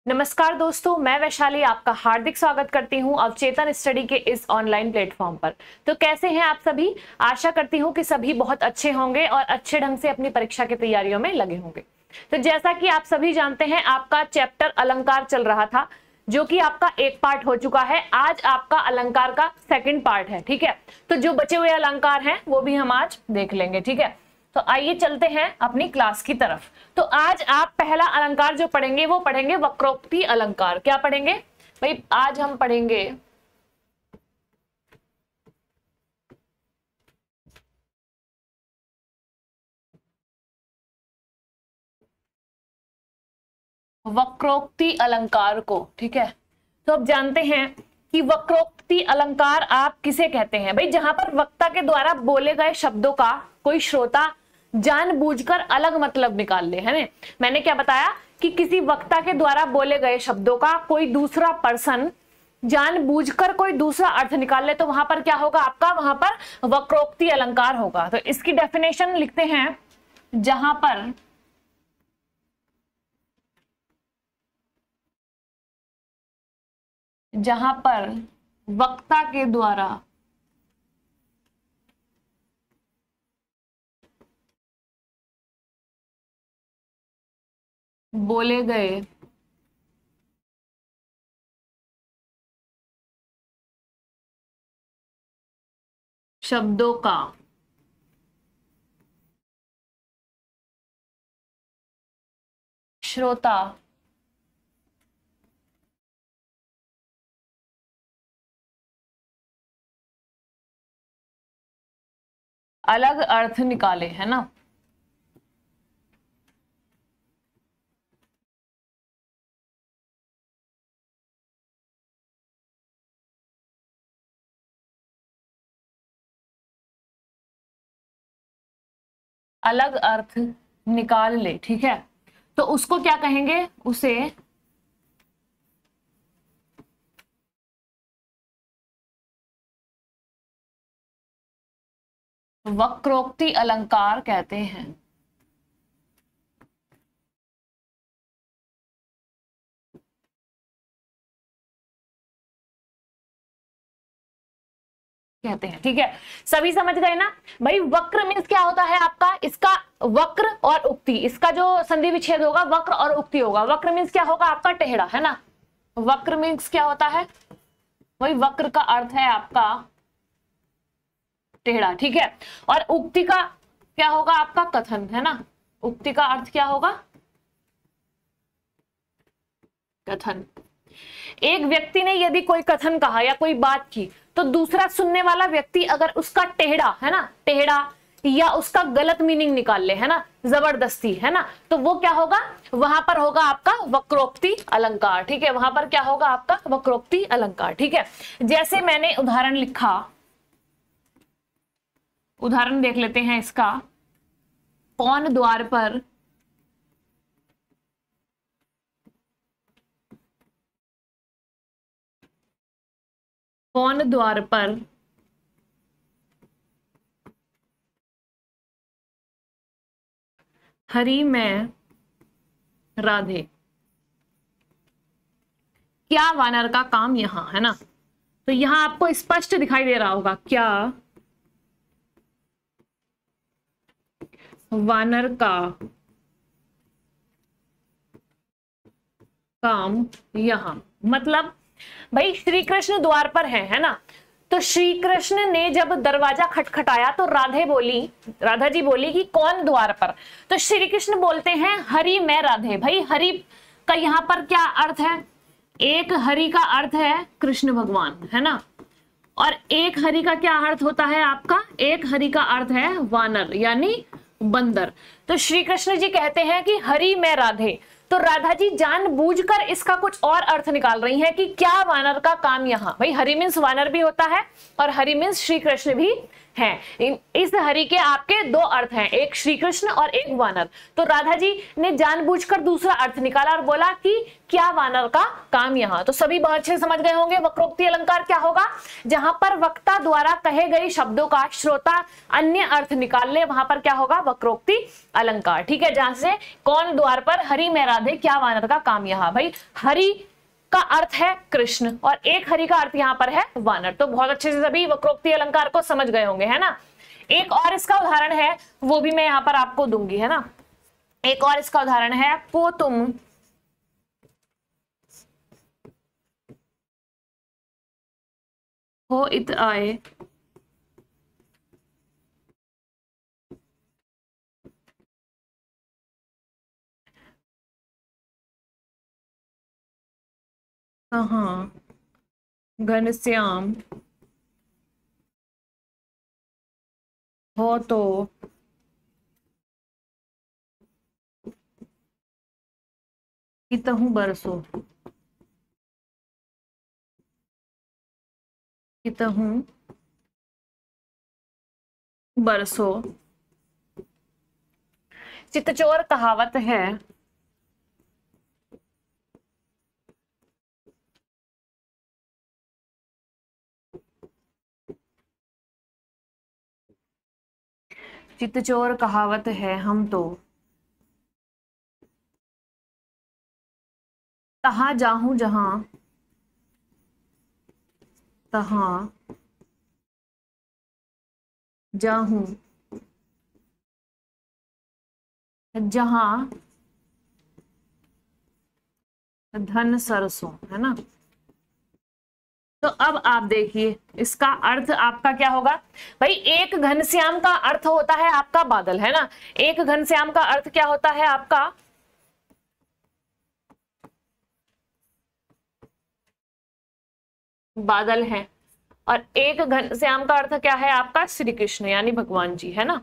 नमस्कार दोस्तों, मैं वैशाली आपका हार्दिक स्वागत करती हूं अवचेतन स्टडी के इस ऑनलाइन प्लेटफॉर्म पर। तो कैसे हैं आप सभी? आशा करती हूं कि सभी बहुत अच्छे होंगे और अच्छे ढंग से अपनी परीक्षा की तैयारियों में लगे होंगे। तो जैसा कि आप सभी जानते हैं, आपका चैप्टर अलंकार चल रहा था, जो कि आपका एक पार्ट हो चुका है। आज आपका अलंकार का सेकंड पार्ट है, ठीक है। तो जो बचे हुए अलंकार हैं वो भी हम आज देख लेंगे, ठीक है। तो आइए चलते हैं अपनी क्लास की तरफ। तो आज आप पहला अलंकार जो पढ़ेंगे वो पढ़ेंगे वक्रोक्ति अलंकार। क्या पढ़ेंगे भाई? आज हम पढ़ेंगे वक्रोक्ति अलंकार को, ठीक है। तो अब जानते हैं कि वक्रोक्ति अलंकार आप किसे कहते हैं भाई? जहां पर वक्ता के द्वारा बोले गए शब्दों का कोई श्रोता जानबूझकर अलग मतलब निकाल ले, है ना। मैंने क्या बताया कि किसी वक्ता के द्वारा बोले गए शब्दों का कोई दूसरा पर्सन जानबूझकर कोई दूसरा अर्थ निकाल ले, तो वहां पर क्या होगा आपका? वहां पर वक्रोक्ति अलंकार होगा। तो इसकी डेफिनेशन लिखते हैं, जहां पर वक्ता के द्वारा बोले गए शब्दों का श्रोता अलग अर्थ निकाले, है ना। अलग अर्थ निकाल ले, ठीक है। तो उसको क्या कहेंगे? उसे वक्रोक्ति अलंकार कहते हैं। ठीक है, सभी समझ गए ना भाई? वक्र मीन्स क्या होता है आपका? इसका वक्र और उक्ति, इसका जो संधि विच्छेद होगा वक्र और उक्ति होगा। वक्र मीन्स क्या होगा आपका? टेढ़ा, है ना। वक्र मीन्स क्या होता है? वही वक्र का अर्थ है आपका टेढ़ा, ठीक है। और उक्ति का क्या होगा आपका? कथन, है ना। उक्ति का अर्थ क्या होगा? कथन। एक व्यक्ति ने यदि कोई कथन कहा या कोई बात की, तो दूसरा सुनने वाला व्यक्ति अगर उसका टेढ़ा, है ना, टेढ़ा या उसका गलत मीनिंग निकाल ले, है ना, जबरदस्ती, है ना, तो वो क्या होगा? वहां पर होगा आपका वक्रोक्ति अलंकार, ठीक है। वहां पर क्या होगा आपका? वक्रोक्ति अलंकार, ठीक है। जैसे मैंने उदाहरण लिखा, उदाहरण देख लेते हैं इसका। कौन द्वार पर हरि में राधे, क्या वानर का काम यहां, है ना। तो यहां आपको स्पष्ट दिखाई दे रहा होगा, क्या वानर का काम यहां। मतलब भाई श्री कृष्ण द्वार पर है ना। तो श्री कृष्ण ने जब दरवाजा खटखटाया तो राधा जी बोली कि कौन द्वार पर? तो श्री कृष्ण बोलते हैं हरि में राधे। भाई हरि का यहाँ पर क्या अर्थ है? एक हरि का अर्थ है कृष्ण भगवान, है ना। और एक हरि का क्या अर्थ होता है आपका? एक हरि का अर्थ है वानर यानी बंदर। तो श्री कृष्ण जी कहते हैं कि हरि में राधे। तो राधा जी जानबूझकर इसका कुछ और अर्थ निकाल रही हैं कि क्या वानर का काम यहां। भाई हरि मीन्स वानर भी होता है और हरि मीन्स श्री कृष्ण भी हैं। इस हरि के आपके दो अर्थ हैं, एक श्री कृष्ण और एक वानर। तो राधा जी ने जानबूझकर दूसरा अर्थ निकाला और बोला कि क्या वानर का काम यहाँ। तो सभी बहुत अच्छे समझ गए होंगे वक्रोक्ति अलंकार क्या होगा। जहां पर वक्ता द्वारा कहे गए शब्दों का श्रोता अन्य अर्थ निकाल ले, वहां पर क्या होगा वक्रोक्ति अलंकार। ठीक है, जहां से कौन द्वार पर हरि में राधे क्या वानर का काम यहाँ। भाई हरि का अर्थ है कृष्ण और एक हरि का अर्थ यहाँ पर है वानर। तो बहुत अच्छे से सभी वक्रोक्ति अलंकार को समझ गए होंगे, है ना। एक और इसका उदाहरण है, वो भी मैं यहाँ पर आपको दूंगी, है ना। एक और इसका उदाहरण है, पोतुम हो इत आए कहाँ घनश्याम हो तो कितहु बरसो, कितहु बरसो। चितचोर कहावत है, चितचोर कहावत है हम तो तहाँ जाहूं जहां तहाँ जाहूं जहां धन सरसों, है ना। तो अब आप देखिए इसका अर्थ आपका क्या होगा। भाई एक घनश्याम का अर्थ होता है आपका बादल, है ना। एक घनश्याम का अर्थ क्या होता है आपका बादल है, और एक घनश्याम का अर्थ क्या है आपका श्री कृष्ण यानी भगवान जी, है ना।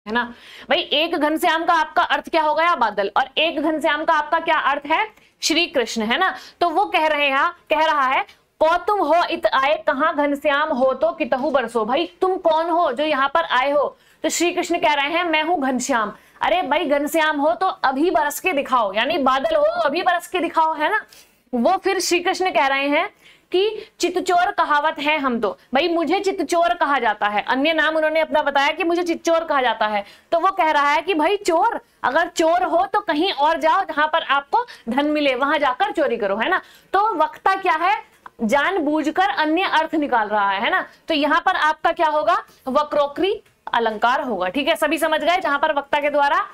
है ना। भाई एक घनश्याम का आपका अर्थ क्या हो गया बादल, और एक घनश्याम का आपका क्या अर्थ है श्री कृष्ण, है ना। तो वो कह रहा है कौतुम हो इत आए कहाँ घनश्याम हो तो कितहु बरसो। भाई तुम कौन हो जो यहाँ पर आए हो। तो श्री कृष्ण कह रहे हैं मैं हूं घनश्याम। अरे भाई घनश्याम हो तो अभी बरस के दिखाओ, यानी बादल हो अभी बरस के दिखाओ, है ना। वो फिर श्री कृष्ण कह रहे हैं कि चितचोर कहावत है हम तो। भाई मुझे चितचोर कहा जाता है, अन्य नाम उन्होंने अपना बताया कि मुझे चितचोर कहा जाता है। तो वो कह रहा है कि भाई चोर, अगर चोर हो तो कहीं और जाओ जहां पर आपको धन मिले, वहां जाकर चोरी करो, है ना। तो वक्ता क्या है जानबूझकर अन्य अर्थ निकाल रहा है ना। तो यहां पर आपका क्या होगा वक्रोक्ति अलंकार होगा। ठीक है, सभी समझ गए। जहां पर वक्ता के द्वारा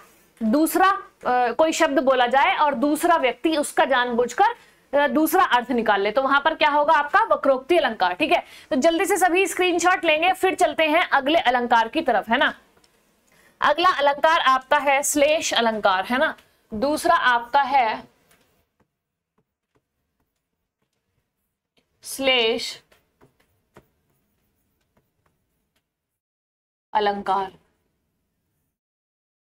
दूसरा कोई शब्द बोला जाए और दूसरा व्यक्ति उसका जानबूझकर दूसरा अर्थ निकाल ले, तो वहां पर क्या होगा आपका वक्रोक्ति अलंकार। ठीक है, तो जल्दी से सभी स्क्रीनशॉट लेंगे, फिर चलते हैं अगले अलंकार की तरफ, है ना। अगला अलंकार आपका है श्लेष अलंकार, है ना। दूसरा आपका है श्लेष अलंकार।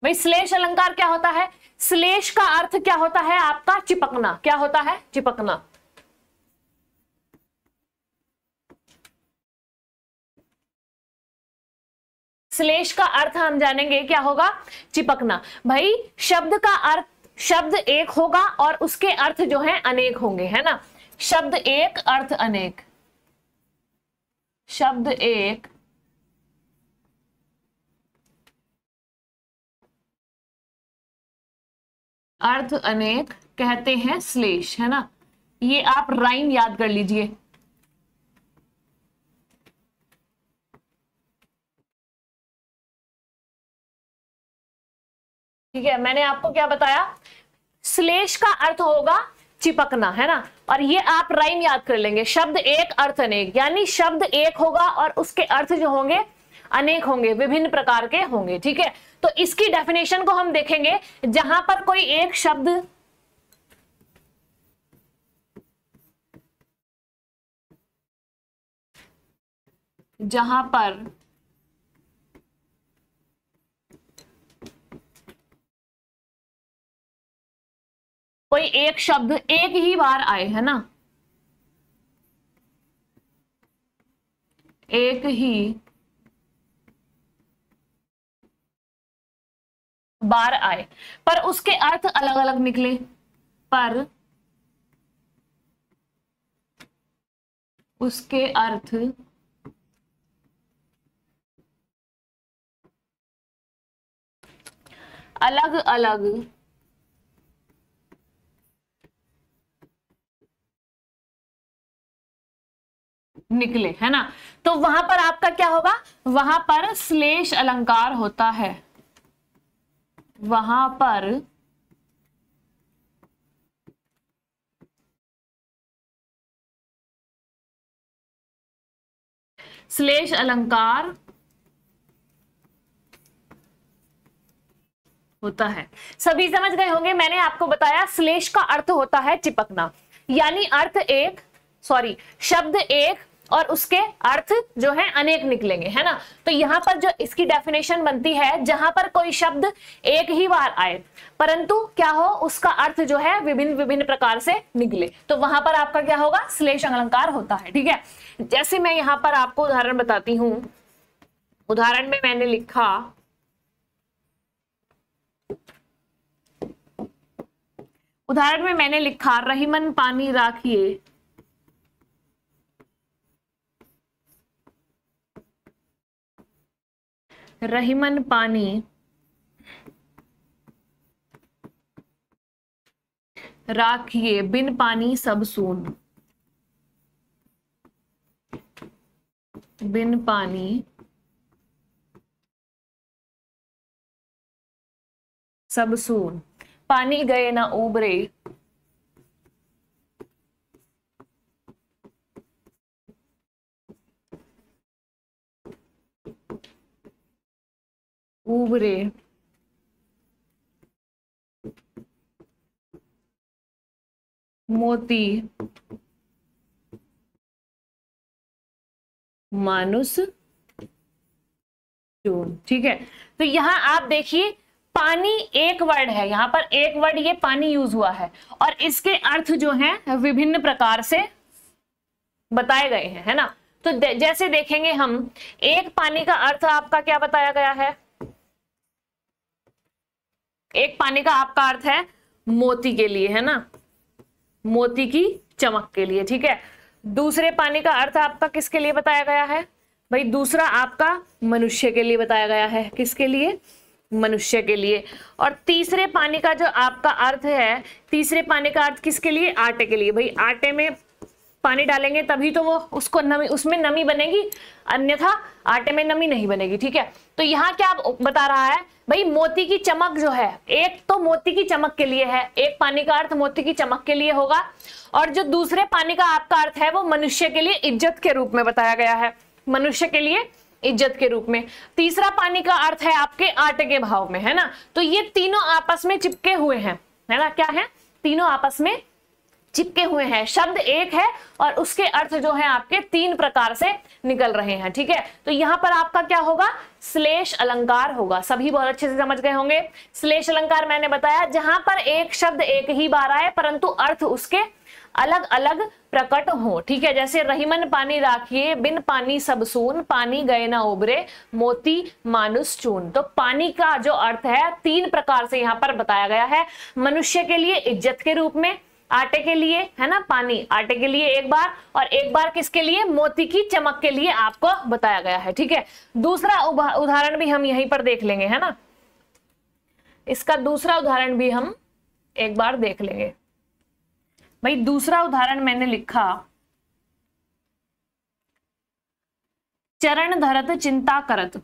भाई श्लेष अलंकार क्या होता है। श्लेष का अर्थ क्या होता है आपका चिपकना। क्या होता है चिपकना। श्लेष का अर्थ हम जानेंगे क्या होगा चिपकना। भाई शब्द का अर्थ, शब्द एक होगा और उसके अर्थ जो है अनेक होंगे, है ना। शब्द एक अर्थ अनेक, शब्द एक अर्थ अनेक कहते हैं श्लेष, है ना। ये आप राइम याद कर लीजिए। ठीक है, मैंने आपको क्या बताया श्लेष का अर्थ होगा चिपकना, है ना। और ये आप राइम याद कर लेंगे, शब्द एक अर्थ अनेक, यानी शब्द एक होगा और उसके अर्थ जो होंगे अनेक होंगे, विभिन्न प्रकार के होंगे। ठीक है, तो इसकी डेफिनेशन को हम देखेंगे। जहां पर कोई एक शब्द जहां पर कोई एक शब्द एक ही बार आए, है ना, एक ही बार आए पर उसके अर्थ अलग अलग निकले, पर उसके अर्थ अलग अलग निकले, है ना। तो वहां पर आपका क्या होगा, वहां पर श्लेष अलंकार होता है, वहां पर श्लेष अलंकार होता है। सभी समझ गए होंगे, मैंने आपको बताया श्लेष का अर्थ होता है चिपकना, यानी अर्थ एक, सॉरी शब्द एक और उसके अर्थ जो है अनेक निकलेंगे, है ना। तो यहां पर जो इसकी डेफिनेशन बनती है, जहां पर कोई शब्द एक ही बार आए परंतु क्या हो, उसका अर्थ जो है विभिन्न विभिन्न प्रकार से निकले, तो वहां पर आपका क्या होगा, श्लेष अलंकार होता है। ठीक है, जैसे मैं यहां पर आपको उदाहरण बताती हूं। उदाहरण में मैंने लिखा, उदाहरण में मैंने लिखा रहीमन पानी राखिए, रहीमन पानी राखिए, बिन पानी सब सून, बिन पानी सब सून, पानी गए ना उबरे, उबरे मोती मानुष चून। ठीक है, तो यहां आप देखिए पानी एक वर्ड है, यहां पर एक वर्ड ये पानी यूज हुआ है और इसके अर्थ जो हैं विभिन्न प्रकार से बताए गए हैं, है ना। तो जैसे देखेंगे हम, एक पानी का अर्थ आपका क्या बताया गया है, एक पानी का आपका अर्थ है मोती के लिए, है ना, मोती की चमक के लिए। ठीक है, दूसरे पानी का अर्थ आपका किसके लिए बताया गया है भाई, दूसरा आपका मनुष्य के लिए बताया गया है, किसके लिए, मनुष्य के लिए। और तीसरे पानी का जो आपका अर्थ है, तीसरे पानी का अर्थ किसके लिए, आटे के लिए। भाई आटे में पानी डालेंगे तभी तो वो उसको नमी, उसमें नमी बनेगी, अन्यथा आटे में नमी नहीं बनेगी। ठीक है, तो यहाँ क्या बता रहा है भाई, मोती की चमक जो है, एक तो मोती की चमक के लिए है, एक पानी का अर्थ मोती की चमक के लिए होगा, और जो दूसरे पानी का आपका अर्थ है वो मनुष्य के लिए इज्जत के रूप में बताया गया है, मनुष्य के लिए इज्जत के रूप में। तीसरा पानी का अर्थ है आपके आटे के भाव में, है ना। तो ये तीनों आपस में चिपके हुए हैं, है ना, क्या है, तीनों आपस में चिपके हुए हैं, शब्द एक है और उसके अर्थ जो है आपके तीन प्रकार से निकल रहे हैं। ठीक है, तो यहां पर आपका क्या होगा, श्लेष अलंकार होगा। सभी बहुत अच्छे से समझ गए होंगे। श्लेष अलंकार मैंने बताया जहां पर एक शब्द एक ही बार आए परंतु अर्थ उसके अलग अलग प्रकट हो। ठीक है, जैसे रहीमन पानी राखिए, बिन पानी सब सून, पानी गए ना उबरे, मोती मानुष चून। तो पानी का जो अर्थ है तीन प्रकार से यहाँ पर बताया गया है, मनुष्य के लिए इज्जत के रूप में, आटे के लिए, है ना, पानी आटे के लिए एक बार, और एक बार किसके लिए, मोती की चमक के लिए आपको बताया गया है। ठीक है, दूसरा उदाहरण भी हम यहीं पर देख लेंगे, है ना, इसका दूसरा उदाहरण भी हम एक बार देख लेंगे। भाई दूसरा उदाहरण मैंने लिखा, चरण धरत चिंता करत,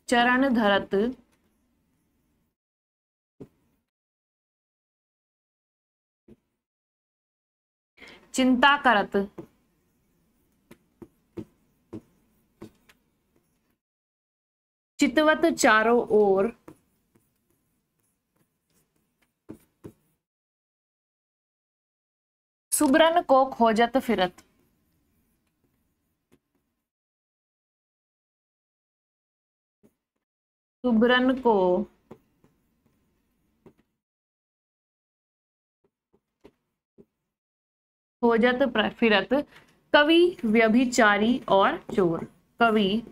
चरण धरत चिंता करत, चितवत चारों ओर, सुब्रन को खोजत फिरत। सुब्रन को खोजत फिरत, कवि व्यभिचारी और चोर। कवि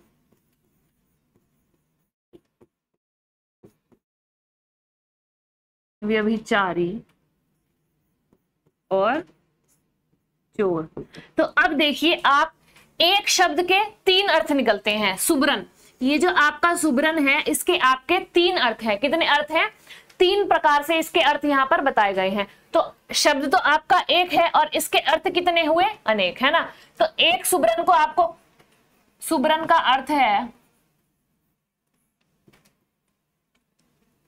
व्यभिचारी और चोर। तो अब देखिए आप, एक शब्द के तीन अर्थ निकलते हैं। सुब्रन, ये जो आपका सुबरन है इसके आपके 3 अर्थ है। कितने अर्थ हैं? 3 प्रकार से इसके अर्थ यहाँ पर बताए गए हैं। तो शब्द तो आपका एक है और इसके अर्थ कितने हुए? अनेक, है ना। तो एक सुबरन को आपको, सुबरन का अर्थ है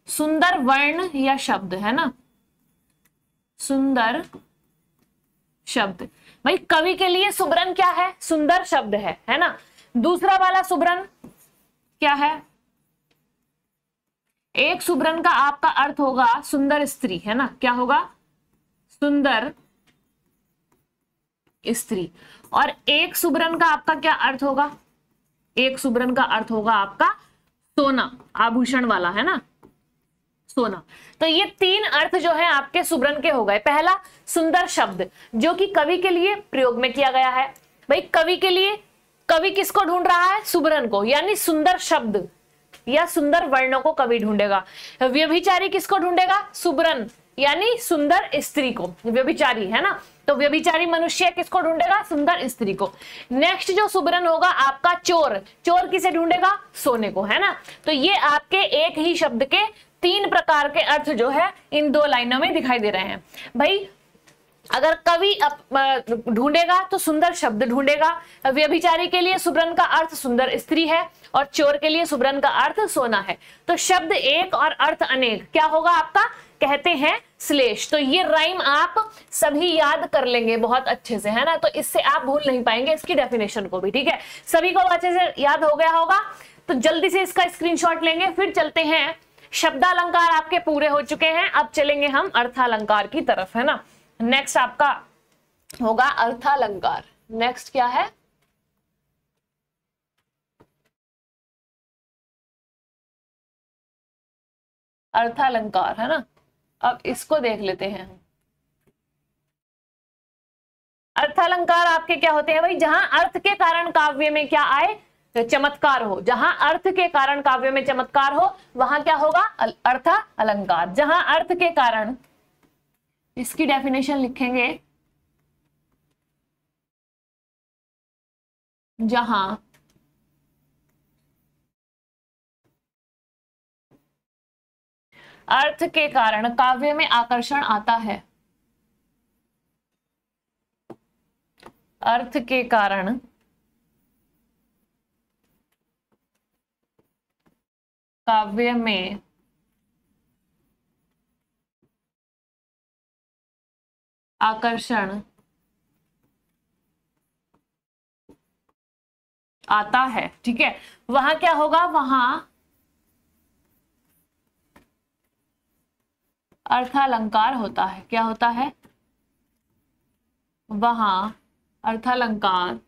सुंदर वर्ण या शब्द, है ना, सुंदर शब्द। भाई कवि के लिए सुबरन क्या है? सुंदर शब्द है ना। दूसरा वाला सुबरन क्या है? एक सुबरन का आपका अर्थ होगा सुंदर स्त्री, है ना। क्या होगा? सुंदर स्त्री। और एक सुबरन का आपका क्या अर्थ होगा? एक सुबरन का अर्थ होगा आपका सोना, आभूषण वाला, है ना, सोना। तो ये 3 अर्थ जो है आपके सुबरन के हो गए। पहला सुंदर शब्द जो कि कवि के लिए प्रयोग में किया गया है। भाई कवि के लिए, कवि किसको ढूंढ रहा है? सुबरन को, यानी सुंदर शब्द या सुंदर वर्णों को कवि ढूंढेगा। व्यभिचारी किसको ढूंढेगा? सुबरन, यानी सुंदर स्त्री को, व्यभिचारी, है ना। तो व्यभिचारी मनुष्य किसको ढूंढेगा? सुंदर स्त्री को। नेक्स्ट जो सुबरन होगा आपका चोर। चोर किसे ढूंढेगा? सोने को, है ना। तो ये आपके एक ही शब्द के 3 प्रकार के अर्थ जो है इन 2 लाइनों में दिखाई दे रहे हैं। भाई अगर कवि ढूंढेगा तो सुंदर शब्द ढूंढेगा। व्यभिचारी के लिए सुबरन का अर्थ सुंदर स्त्री है और चोर के लिए सुबरन का अर्थ सोना है। तो शब्द एक और अर्थ अनेक क्या होगा आपका? कहते हैं श्लेष। तो ये राइम आप सभी याद कर लेंगे बहुत अच्छे से, है ना। तो इससे आप भूल नहीं पाएंगे इसकी डेफिनेशन को भी, ठीक है। सभी को अच्छे से याद हो गया होगा। तो जल्दी से इसका स्क्रीनशॉट लेंगे, फिर चलते हैं। शब्दालंकार आपके पूरे हो चुके हैं, अब चलेंगे हम अर्थालंकार की तरफ, है ना। नेक्स्ट आपका होगा अर्थालंकार। नेक्स्ट क्या है? अर्थालंकार, है ना। अब इसको देख लेते हैं हम। अर्थालंकार आपके क्या होते हैं? भाई जहां अर्थ के कारण काव्य में क्या आए? चमत्कार हो। जहां अर्थ के कारण काव्य में चमत्कार हो वहां क्या होगा? अर्थ अलंकार। जहां अर्थ के कारण, इसकी डेफिनेशन लिखेंगे, जहां अर्थ के कारण काव्य में आकर्षण आता है, अर्थ के कारण काव्य में आकर्षण आता है, ठीक है। वहां क्या होगा? वहां अर्थालंकार होता है। क्या होता है? वहां अर्थालंकार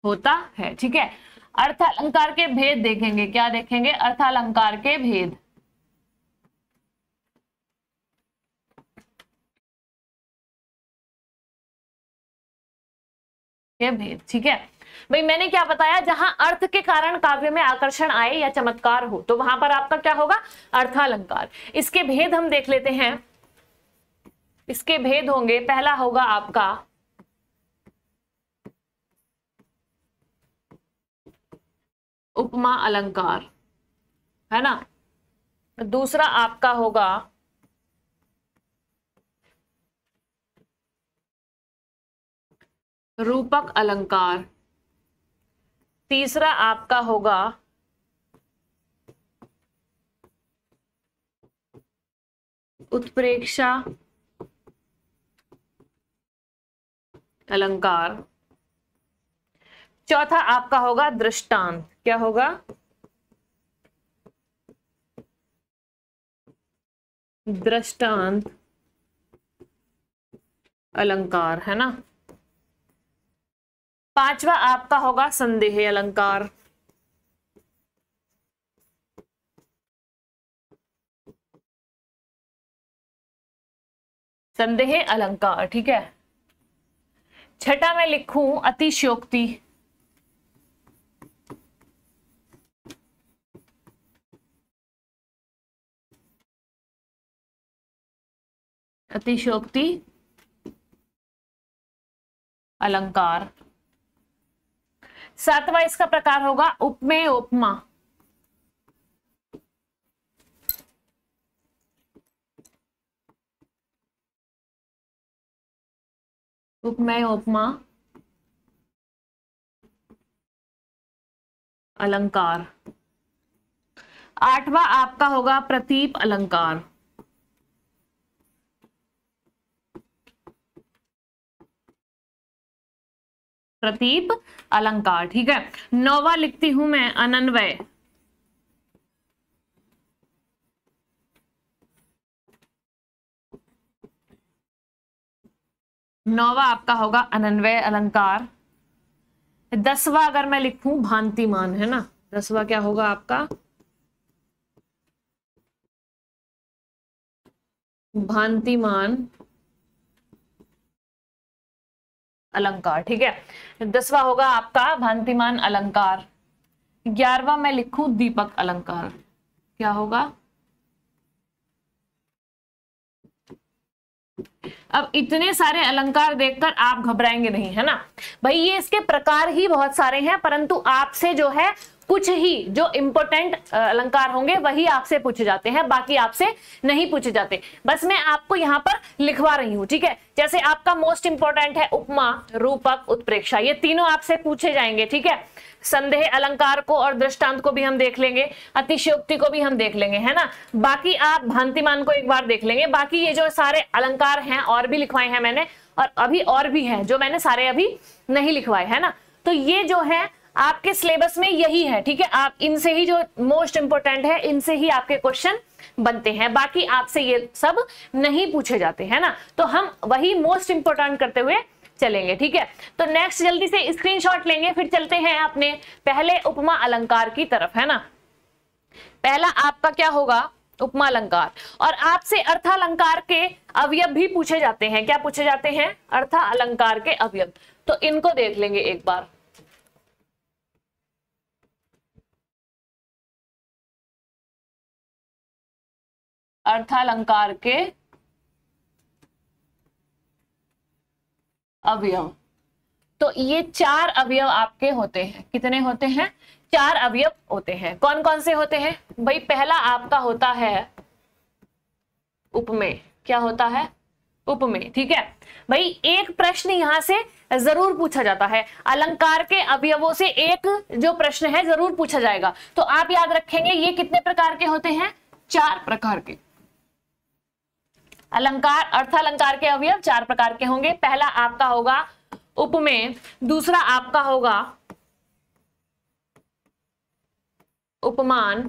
होता है, ठीक है। अर्थालंकार के भेद देखेंगे। क्या देखेंगे? अर्थालंकार के भेद। के भेद, ठीक है। भाई मैंने क्या बताया? जहां अर्थ के कारण काव्य में आकर्षण आए या चमत्कार हो तो वहां पर आपका क्या होगा? अर्थालंकार। इसके भेद हम देख लेते हैं। इसके भेद होंगे, पहला होगा आपका उपमा अलंकार, है ना। दूसरा आपका होगा रूपक अलंकार। तीसरा आपका होगा उत्प्रेक्षा अलंकार। चौथा आपका होगा दृष्टांत। क्या होगा? दृष्टांत अलंकार, है ना। पांचवा आपका होगा संदेह अलंकार। संदेह अलंकार, ठीक है। छठा मैं लिखूं अतिशयोक्ति। अतिशयोक्ति अलंकार। सातवां इसका प्रकार होगा उपमेय उपमा। उपमेय उपमा अलंकार। आठवां आपका होगा प्रतीप अलंकार। प्रतीप अलंकार, ठीक है। नौवां लिखती हूं मैं अनन्वय। नौवां आपका होगा अनन्वय अलंकार। 10वां अगर मैं लिखूं भांतिमान, है ना, 10वां क्या होगा आपका भांतिमान अलंकार, ठीक है। 10वां होगा आपका भांतिमान अलंकार। 11वां मैं लिखूं दीपक अलंकार, क्या होगा? अब इतने सारे अलंकार देखकर आप घबराएंगे नहीं, है ना भाई, ये इसके प्रकार ही बहुत सारे हैं, परंतु आपसे जो है कुछ ही जो इंपॉर्टेंट अलंकार होंगे वही आपसे पूछे जाते हैं, बाकी आपसे नहीं पूछे जाते। बस मैं आपको यहाँ पर लिखवा रही हूँ, ठीक है। जैसे आपका मोस्ट इंपॉर्टेंट है उपमा, रूपक, उत्प्रेक्षा, ये तीनों आपसे पूछे जाएंगे, ठीक है। संदेह अलंकार को और दृष्टांत को भी हम देख लेंगे, अतिशयोक्ति को भी हम देख लेंगे, है ना। बाकी आप भांतिमान को एक बार देख लेंगे। बाकी ये जो सारे अलंकार हैं और भी लिखवाए हैं मैंने, और अभी और भी हैं जो मैंने सारे अभी नहीं लिखवाए, है ना। तो ये जो है आपके सिलेबस में यही है, ठीक है। आप इनसे ही जो मोस्ट इंपोर्टेंट है इनसे ही आपके क्वेश्चन बनते हैं, बाकी आपसे ये सब नहीं पूछे जाते, है ना। तो हम वही मोस्ट इंपोर्टेंट करते हुए चलेंगे, ठीक है। तो नेक्स्ट जल्दी से स्क्रीनशॉट लेंगे, फिर चलते हैं अपने पहले उपमा अलंकार की तरफ, है ना। पहला आपका क्या होगा उपमा अलंकार, और आपसे अर्थालंकार के अवयव भी पूछे जाते हैं। क्या पूछे जाते हैं? अर्थालंकार के अवयव। तो इनको देख लेंगे एक बार। अर्थालंकार के अवयव, तो ये 4 अवयव आपके होते हैं। कितने होते हैं? 4 अवयव होते हैं। कौन कौन से होते हैं भाई? पहला आपका होता है उपमेय। क्या होता है? उपमेय, ठीक है भाई। एक प्रश्न यहां से जरूर पूछा जाता है, अलंकार के अवयवों से एक जो प्रश्न है जरूर पूछा जाएगा। तो आप याद रखेंगे ये कितने प्रकार के होते हैं? 4 प्रकार के। अलंकार, अर्थालंकार के अवयव 4 प्रकार के होंगे। पहला आपका होगा उपमेय, दूसरा आपका होगा उपमान,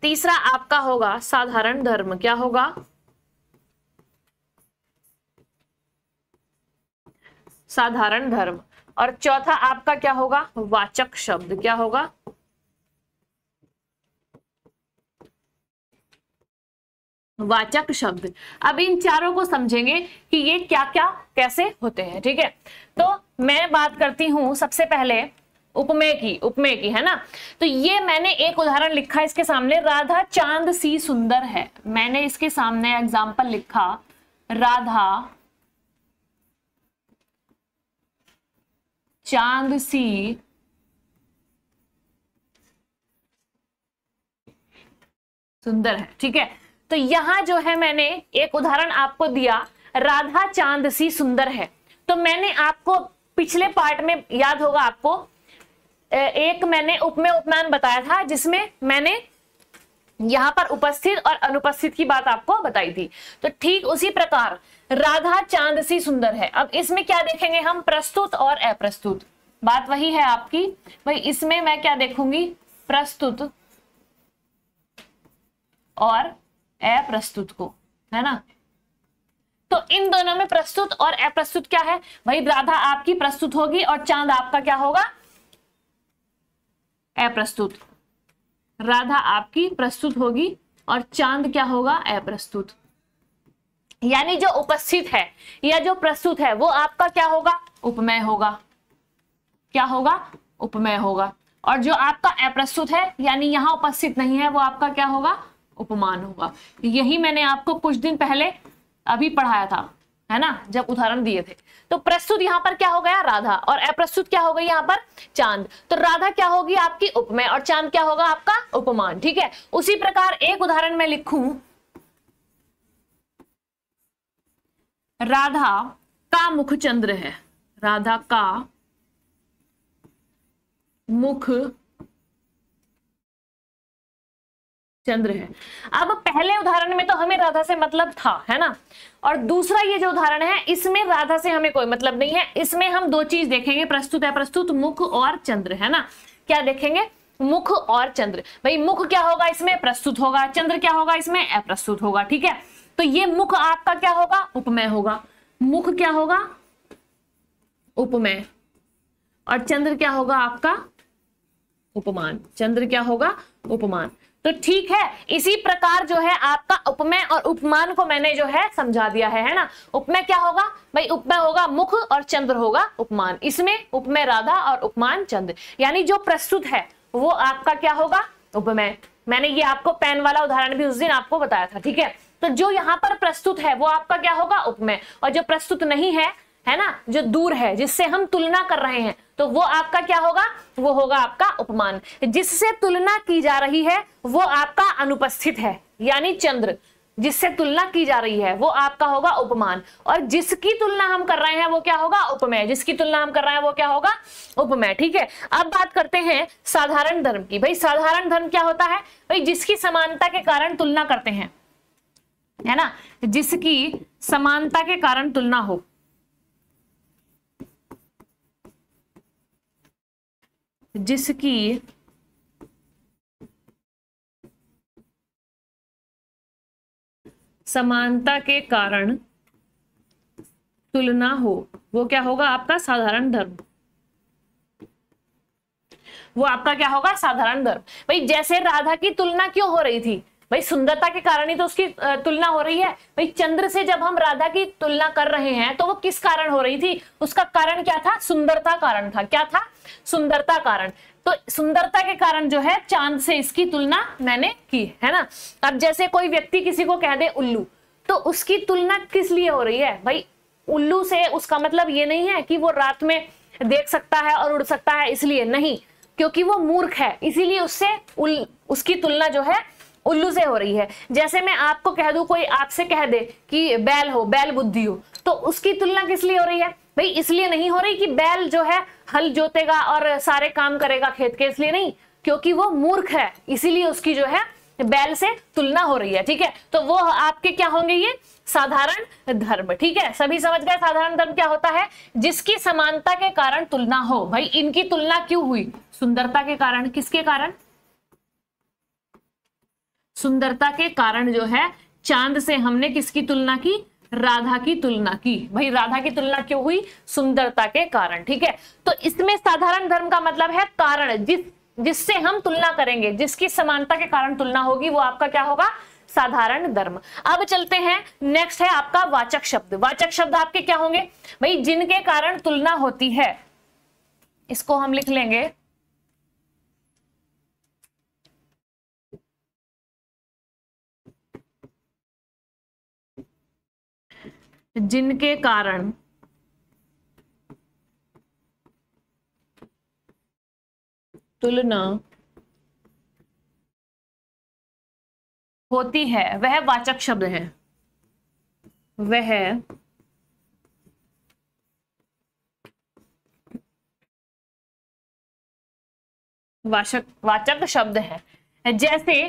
तीसरा आपका होगा साधारण धर्म। क्या होगा? साधारण धर्म। और चौथा आपका क्या होगा? वाचक शब्द। क्या होगा? वाचक शब्द। अब इन चारों को समझेंगे कि ये क्या क्या कैसे होते हैं, ठीक है। तो मैं बात करती हूं सबसे पहले उपमेय की, है ना। तो ये मैंने एक उदाहरण लिखा इसके सामने, राधा चांद सी सुंदर है। मैंने इसके सामने एग्जाम्पल लिखा, राधा चांद सी सुंदर है, ठीक है। तो यहां जो है मैंने एक उदाहरण आपको दिया, राधा चांद सी सुंदर है। तो मैंने आपको पिछले पार्ट में याद होगा आपको, एक मैंने उपमेय उपमान बताया था जिसमें मैंने यहां पर उपस्थित और अनुपस्थित की बात आपको बताई थी। तो ठीक उसी प्रकार राधा चांद सी सुंदर है। अब इसमें क्या देखेंगे हम? प्रस्तुत और अप्रस्तुत। बात वही है आपकी भाई, इसमें मैं क्या देखूंगी? प्रस्तुत और अप्रस्तुत को, है ना। तो इन दोनों में प्रस्तुत और अप्रस्तुत क्या है भाई? राधा आपकी प्रस्तुत होगी और चांद आपका क्या होगा? अप्रस्तुत। राधा आपकी प्रस्तुत होगी और चांद क्या होगा? अप्रस्तुत। यानी जो उपस्थित है या जो प्रस्तुत है वो आपका क्या होगा? उपमेय होगा। क्या होगा? उपमेय होगा। और जो आपका अप्रस्तुत है यानी यहां उपस्थित नहीं है वो आपका क्या होगा? उपमान होगा। यही मैंने आपको कुछ दिन पहले अभी पढ़ाया था, है ना, जब उदाहरण दिए थे। तो प्रस्तुत यहां पर क्या हो गया, राधा, और अप्रस्तुत क्या हो गई यहां पर, चांद। तो राधा क्या होगी आपकी उपमेय और चांद क्या होगा आपका उपमान। ठीक है, उसी प्रकार एक उदाहरण में लिखूं, राधा का मुख चंद्र है, राधा का मुख चंद्र है। अब पहले उदाहरण में तो हमें राधा से मतलब था, है ना, और दूसरा ये जो उदाहरण है इसमें राधा से हमें कोई मतलब नहीं है। इसमें हम दो चीज देखेंगे, प्रस्तुत अप्रस्तुत, मुख और चंद्र, है ना। क्या देखेंगे, मुख और चंद्र। भाई मुख क्या होगा इसमें, प्रस्तुत होगा, चंद्र क्या होगा इसमें, अप्रस्तुत होगा। ठीक है, तो ये मुख आपका क्या होगा, उपमेय होगा, मुख क्या होगा, उपमेय, और चंद्र क्या होगा आपका उपमान, चंद्र क्या होगा उपमान। तो ठीक है, इसी प्रकार जो है आपका उपमेय और उपमान को मैंने जो है समझा दिया है ना। उपमेय क्या होगा भाई, उपमेय होगा मुख और चंद्र होगा उपमान। इसमें उपमेय राधा और उपमान चंद्र, यानी जो प्रस्तुत है वो आपका क्या होगा उपमेय। मैंने ये आपको पेन वाला उदाहरण भी उस दिन आपको बताया था। ठीक है, तो जो यहाँ पर प्रस्तुत है वो आपका क्या होगा उपमेय, और जो प्रस्तुत नहीं है ना, जो दूर है, जिससे हम तुलना कर रहे हैं, तो वो आपका क्या होगा, वो होगा आपका उपमान। जिससे तुलना की जा रही है वो आपका अनुपस्थित है, यानी चंद्र। जिससे तुलना की जा रही है वो आपका होगा उपमान, और जिसकी तुलना हम कर रहे हैं वो क्या होगा उपमेय, जिसकी तुलना हम कर रहे हैं वो क्या होगा उपमेय। ठीक है, अब बात करते हैं साधारण धर्म की। भाई साधारण धर्म क्या होता है, भाई जिसकी समानता के कारण तुलना करते हैं, है ना, जिसकी समानता के कारण तुलना हो, जिसकी समानता के कारण तुलना हो, वो क्या होगा आपका साधारण धर्म, वो आपका क्या होगा साधारण धर्म। भाई जैसे राधा की तुलना क्यों हो रही थी, भाई सुंदरता के कारण ही तो उसकी तुलना हो रही है। भाई चंद्र से जब हम राधा की तुलना कर रहे हैं तो वो किस कारण हो रही थी, उसका कारण क्या था, सुंदरता कारण था। क्या था, सुंदरता कारण। तो सुंदरता के कारण जो है चांद से इसकी तुलना मैंने की, है ना। अब जैसे कोई व्यक्ति किसी को कह दे उल्लू, तो उसकी तुलना किस लिए हो रही है, भाई उल्लू से उसका मतलब ये नहीं है कि वो रात में देख सकता है और उड़ सकता है, इसलिए नहीं, क्योंकि वो मूर्ख है, इसीलिए उससे उसकी तुलना जो है उल्लू से हो रही है। जैसे मैं आपको कह दूं, कोई आपसे कह दे कि बैल हो, बैल बुद्धि हो, तो उसकी तुलना किस लिए हो रही है, भाई इसलिए नहीं हो रही कि बैल जो है हल जोतेगा और सारे काम करेगा खेत के, इसलिए नहीं, क्योंकि वो मूर्ख है, इसीलिए उसकी जो है बैल से तुलना हो रही है। ठीक है, तो वो आपके क्या होंगे, ये साधारण धर्म। ठीक है, सभी समझ गए साधारण धर्म क्या होता है, जिसकी समानता के कारण तुलना हो। भाई इनकी तुलना क्यों हुई, सुंदरता के कारण। किसके कारण, सुंदरता के कारण जो है चांद से हमने किसकी तुलना की, राधा की तुलना की। भाई राधा की तुलना क्यों हुई, सुंदरता के कारण। ठीक है, तो इसमें साधारण धर्म का मतलब है कारण, जिससे हम तुलना करेंगे, जिसकी समानता के कारण तुलना होगी, वो आपका क्या होगा साधारण धर्म। अब चलते हैं, नेक्स्ट है आपका वाचक शब्द। वाचक शब्द आपके क्या होंगे, भाई जिनके कारण तुलना होती है, इसको हम लिख लेंगे जिनके कारण तुलना होती है, वह वाचक शब्द है, वह वाचक शब्द है। जैसे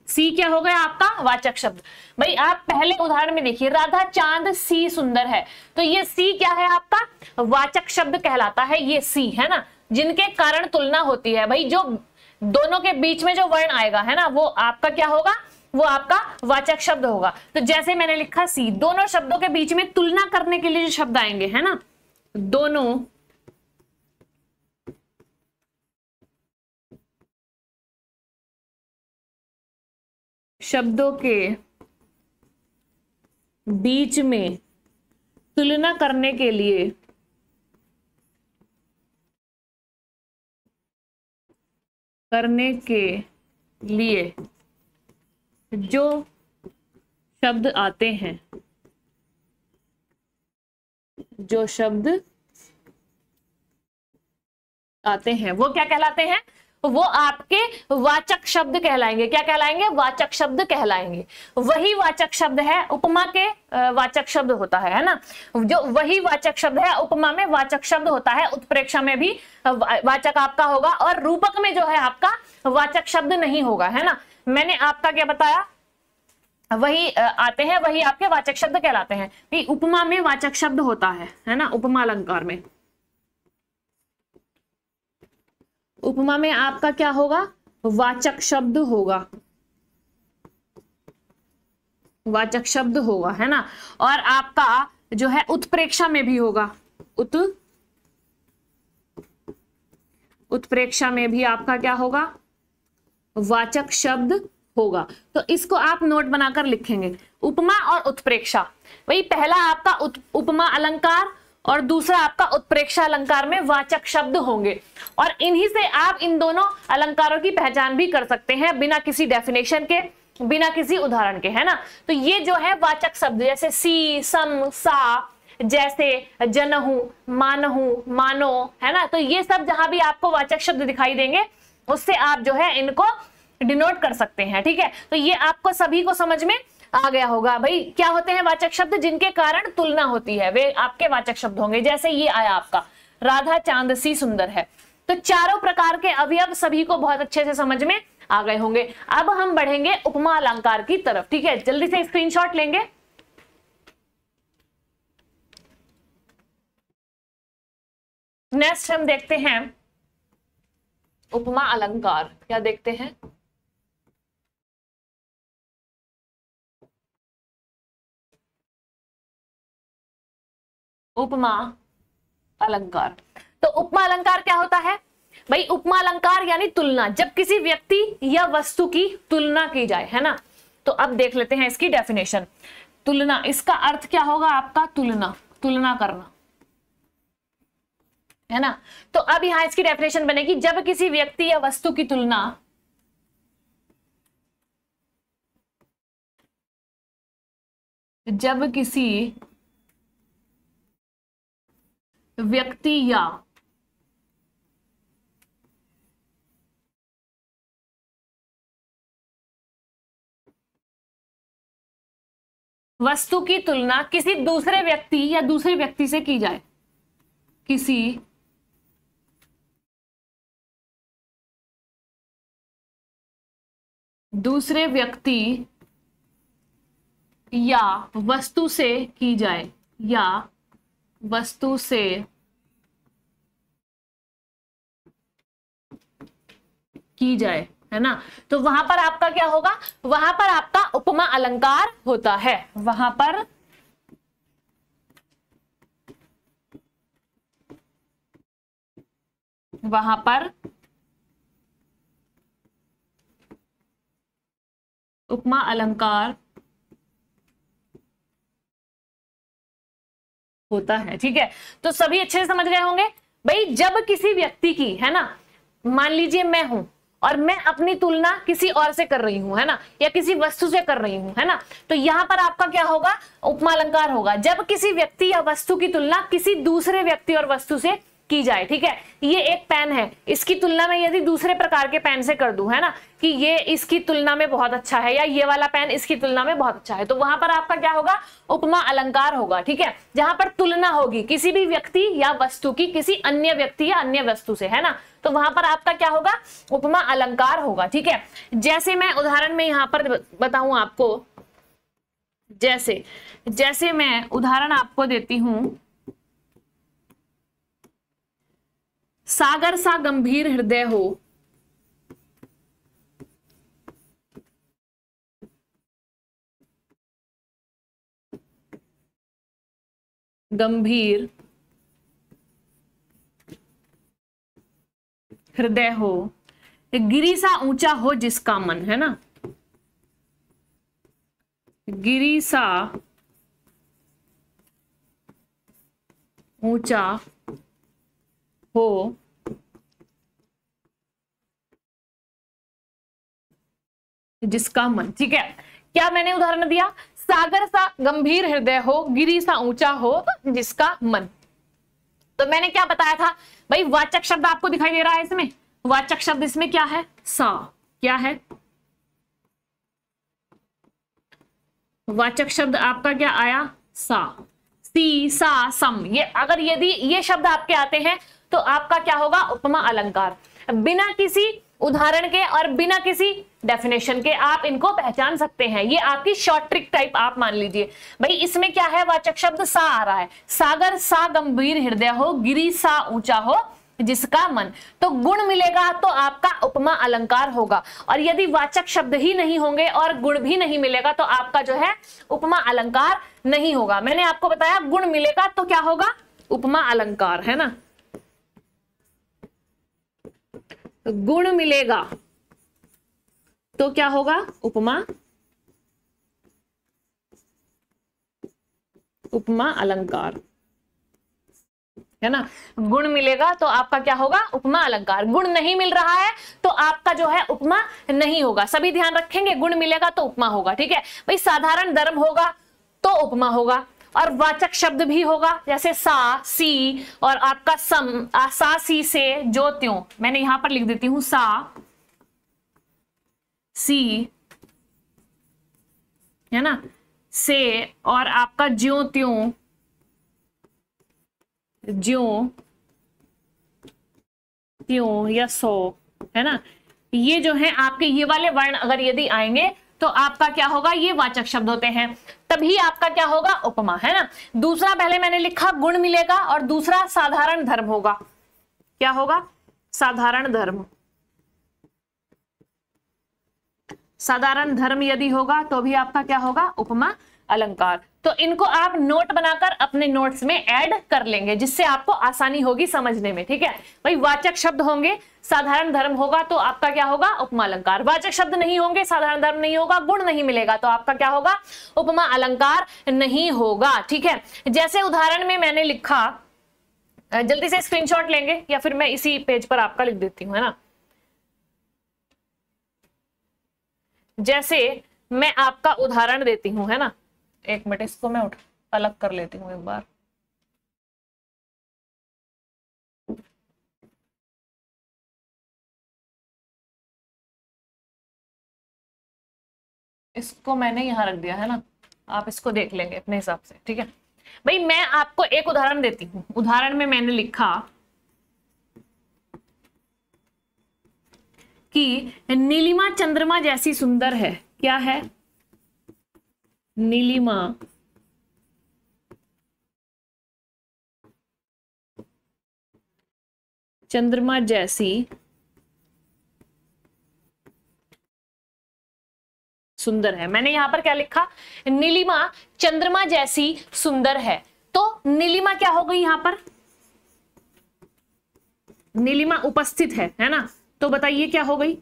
सी क्या हो गया आपका वाचक शब्द। भाई आप पहले उदाहरण में देखिए, राधा चांद सी सुंदर है, तो ये सी क्या है आपका वाचक शब्द कहलाता है, ये सी है ना, जिनके कारण तुलना होती है। भाई जो दोनों के बीच में जो वर्ण आएगा है ना, वो आपका क्या होगा, वो आपका वाचक शब्द होगा। तो जैसे मैंने लिखा सी, दोनों शब्दों के बीच में तुलना करने के लिए जो शब्द आएंगे, है ना, दोनों शब्दों के बीच में तुलना करने के लिए जो शब्द आते हैं जो शब्द आते हैं वो क्या कहलाते हैं? वो आपके वाचक शब्द कहलाएंगे। क्या कहलाएंगे? वाचक शब्द कहलाएंगे। वही वाचक शब्द है, उपमा के वाचक शब्द होता है ना, जो वही वाचक शब्द है, उपमा में वाचक शब्द होता है, उत्प्रेक्षा में भी वाचक आपका होगा, और रूपक में जो है आपका वाचक शब्द नहीं होगा, है ना। मैंने आपका क्या बताया, वही आते हैं, वही आपके वाचक शब्द कहलाते हैं। उपमा में वाचक शब्द होता है ना, उपमा अलंकार में। उपमा में आपका क्या होगा? वाचक शब्द होगा, वाचक शब्द होगा, है ना। और आपका जो है उत्प्रेक्षा में भी होगा, उत्प्रेक्षा में भी आपका क्या होगा? वाचक शब्द होगा। तो इसको आप नोट बनाकर लिखेंगे, उपमा और उत्प्रेक्षा। वही पहला आपका उपमा अलंकार और दूसरा आपका उत्प्रेक्षा अलंकार में वाचक शब्द होंगे, और इन्हीं से आप इन दोनों अलंकारों की पहचान भी कर सकते हैं बिना किसी डेफिनेशन के, बिना किसी उदाहरण के, है ना। तो ये जो है वाचक शब्द, जैसे सी, सम, सा, जैसे, जनहु, मानहु, मानो, है ना। तो ये सब जहां भी आपको वाचक शब्द दिखाई देंगे उससे आप जो है इनको डिनोट कर सकते हैं, ठीक है। तो ये आपको सभी को समझ में आ गया होगा। भाई क्या होते हैं वाचक शब्द? जिनके कारण तुलना होती है वे आपके वाचक शब्द होंगे। जैसे ये आया आपका, राधा चांद सी सुंदर है। तो चारों प्रकार के अवयव सभी को बहुत अच्छे से समझ में आ गए होंगे। अब हम बढ़ेंगे उपमा अलंकार की तरफ, ठीक है। जल्दी से स्क्रीनशॉट लेंगे। नेक्स्ट हम देखते हैं उपमा अलंकार। क्या देखते हैं? उपमा अलंकार। तो उपमा अलंकार क्या होता है भाई? उपमा अलंकार यानी तुलना, जब किसी व्यक्ति या वस्तु की तुलना की जाए, है ना। तो अब देख लेते हैं इसकी डेफिनेशन। तुलना, इसका अर्थ क्या होगा आपका? तुलना, तुलना करना, है ना। तो अब यहां इसकी डेफिनेशन बनेगी, जब किसी व्यक्ति या वस्तु की तुलना जब किसी व्यक्ति या वस्तु की तुलना किसी दूसरे व्यक्ति या दूसरे व्यक्ति से की जाए, किसी दूसरे व्यक्ति या वस्तु से की जाए, या वस्तु से की जाए, है ना। तो वहां पर आपका क्या होगा? वहां पर आपका उपमा अलंकार होता है। वहां पर उपमा अलंकार होता है, ठीक है। तो सभी अच्छे से समझ गए होंगे भाई। जब किसी व्यक्ति की, है ना, मान लीजिए मैं हूं और मैं अपनी तुलना किसी और से कर रही हूं, है ना, या किसी वस्तु से कर रही हूं, है ना। तो यहां पर आपका क्या होगा? उपमा अलंकार होगा, जब किसी व्यक्ति या वस्तु की तुलना किसी दूसरे व्यक्ति और वस्तु से की जाए, ठीक है। ये एक पेन है, इसकी तुलना में यदि दूसरे प्रकार के पेन से कर दूं, है ना, कि ये इसकी तुलना में बहुत अच्छा है, या ये वाला पेन इसकी तुलना में बहुत अच्छा है, तो वहां पर आपका क्या होगा? उपमा अलंकार होगा, ठीक है। जहां पर तुलना होगी किसी भी व्यक्ति या वस्तु की किसी अन्य व्यक्ति या अन्य वस्तु से, है ना, तो वहां पर आपका क्या होगा? उपमा अलंकार होगा, ठीक है। जैसे मैं उदाहरण में यहां पर बताऊं आपको, जैसे मैं उदाहरण आपको देती हूं, सागर सा गंभीर हृदय हो, गंभीर हृदय हो, गिरी सा ऊंचा हो जिसका मन, है ना, गिरी सा ऊंचा हो जिसका मन, ठीक है। क्या मैंने उदाहरण दिया? सागर सा गंभीर हृदय हो, गिरी सा ऊंचा हो जिसका मन। तो मैंने क्या बताया था भाई, वाचक शब्द आपको दिखाई दे रहा है इसमें, वाचक शब्द इसमें क्या है, सा। क्या है वाचक शब्द आपका, क्या आया, सा, सी, सा, सम। ये अगर यदि ये शब्द आपके आते हैं तो आपका क्या होगा, उपमा अलंकार। बिना किसी उदाहरण के और बिना किसी डेफिनेशन के आप इनको पहचान सकते हैं। ये आपकी शॉर्ट ट्रिक टाइप आप मान लीजिए। भाई इसमें क्या है, वाचक शब्द सा आ रहा है, सागर सा गंभीर हृदय हो, गिरी सा ऊंचा हो जिसका मन। तो गुण मिलेगा तो आपका उपमा अलंकार होगा, और यदि वाचक शब्द ही नहीं होंगे और गुण भी नहीं मिलेगा तो आपका जो है उपमा अलंकार नहीं होगा। मैंने आपको बताया गुण मिलेगा तो क्या होगा, उपमा अलंकार, है ना। गुण मिलेगा तो क्या होगा, उपमा अलंकार, है ना। गुण मिलेगा तो आपका क्या होगा, उपमा अलंकार। गुण नहीं मिल रहा है तो आपका जो है उपमा नहीं होगा। सभी ध्यान रखेंगे, गुण मिलेगा तो उपमा होगा, ठीक है भाई। साधारण धर्म होगा तो उपमा होगा, और वाचक शब्द भी होगा जैसे सा, सी, और आपका सम, सा सी से जो त्यों। मैंने यहां पर लिख देती हूं सा, सी, है ना, से, और आपका ज्यों त्यों, ज्यों त्यों या सो, है ना। ये जो है आपके ये वाले वर्ण अगर यदि आएंगे तो आपका क्या होगा, ये वाचक शब्द होते हैं, तभी आपका क्या होगा, उपमा, है ना। दूसरा पहले मैंने लिखा गुण मिलेगा, और दूसरा साधारण धर्म होगा। क्या होगा, साधारण धर्म। साधारण धर्म यदि होगा तो भी आपका क्या होगा, उपमा अलंकार। तो इनको आप नोट बनाकर अपने नोट्स में ऐड कर लेंगे, जिससे आपको आसानी होगी समझने में, ठीक है भाई। वाचक शब्द होंगे, साधारण धर्म होगा तो आपका क्या होगा, उपमा अलंकार। वाचक शब्द नहीं होंगे, साधारण धर्म नहीं होगा, गुण नहीं मिलेगा तो आपका क्या होगा, उपमा अलंकार नहीं होगा, ठीक है। जैसे उदाहरण में मैंने लिखा, जल्दी से स्क्रीनशॉट लेंगे या फिर मैं इसी पेज पर आपका लिख देती हूँ, है ना। जैसे मैं आपका उदाहरण देती हूं, है ना, एक मिनट इसको मैं अलग कर लेती हूं एक बार। इसको मैंने यहां रख दिया, है ना, आप इसको देख लेंगे अपने हिसाब से, ठीक है भाई। मैं आपको एक उदाहरण देती हूं। उदाहरण में मैंने लिखा कि नीलिमा चंद्रमा जैसी सुंदर है। क्या है, नीलिमा चंद्रमा जैसी सुंदर है। मैंने यहां पर क्या लिखा, नीलिमा चंद्रमा जैसी सुंदर है। तो नीलिमा क्या हो गई, यहां पर नीलिमा उपस्थित है ना। तो बताइए क्या हो गई,